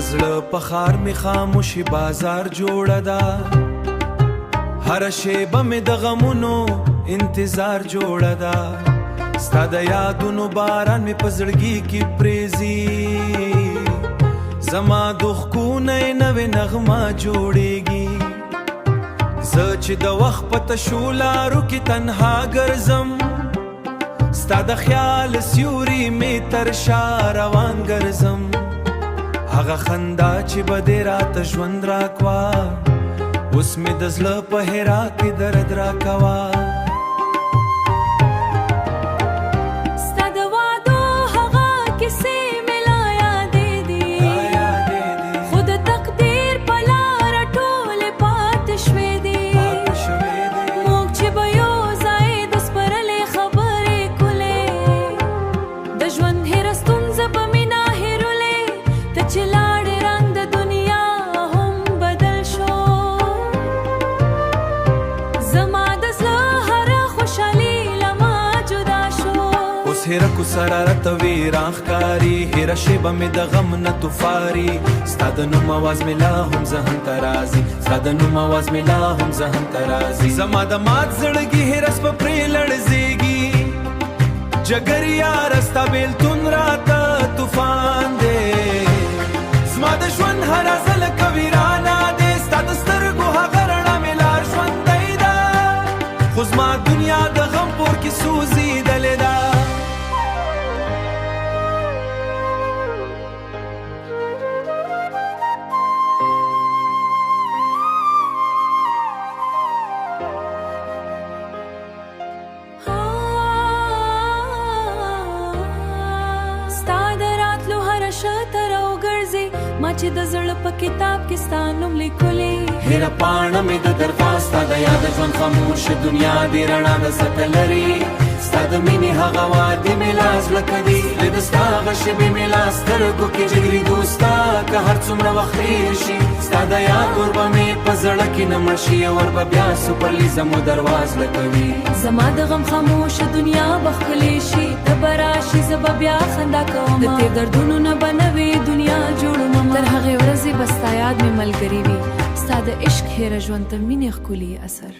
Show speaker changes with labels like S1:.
S1: زړه په خار می خاموشي بازار جوړه ده هر شیبه می د غمونو انتظار جوړه ده ستا د یادونو باران می په زړګي کې پریزي زما د ښکونه نوې نغمه جوړیږي زه چې د وخت په تشو لارو کې تنها ګرځم ستا د خیال سیوري می تر شا روان ګرځم هغه خندا چې به دې راته ژوند راکوا اوس مې د زړه په هرا کې درد راکوا
S2: ستا د وعدو هغه کیسې مې لا یادې دي خو د تقدیر په لاره ټولې پاتې شوې دي موږ چې به یو ځای د سپرلې خبرې کولې د ژوند هره ستونزه به مې نه هېرولې ته چې لاړې رنګ د دنیا هم بدل شو زما د زړه هره خوشحالي له ما جدا شو
S1: اوس هره کوڅه راته ویران ښکاري هره شیبه مې د غم نه توفاري ستا د نوم اواز مې لا هم ذهن ته راځي ستا د نوم اواز مې لا هم ذهن ته راځي زما د مات زړګي هره شپه پرې لړزېږي جګر یاره ستا بېلتون راته طوفان دی زما د ژوند هره ځلکه ویرانه دی ستا د سترګو هغه رڼا مې لا ژوندی ده خو زما دنیا د غم پور کې سوځېدلې ده
S2: ستا د راتلو هره شته راوګرځي ما چې د زړه په کتاب کې ستا نوم لیکلی
S1: هره پاڼه مې د درخواست ستا د یاد ژوند خاموش دنیا دې رڼا د سطح لري ستا د مینې هغه وعدې مې لا زړه کې دي د ستا هغه شېبې مې لا سترګو کې جګري دوستا که هر څومره وخت تېر شي ستا د یاد اور به مې په زړه کې نه مړ شي اور به بیا سپرلي زمو درواز لکوي
S2: زما د غم خاموشه دنیا به ښکلې شي ته به راشي زه به بیا خندا کوم د تېر دردونو نه به نوې دنیا جوړومه تر هغې ورځې به ستا یاد مې ملګري وي ستا د عشق هېره ژوند ته مینې ښکلي اثر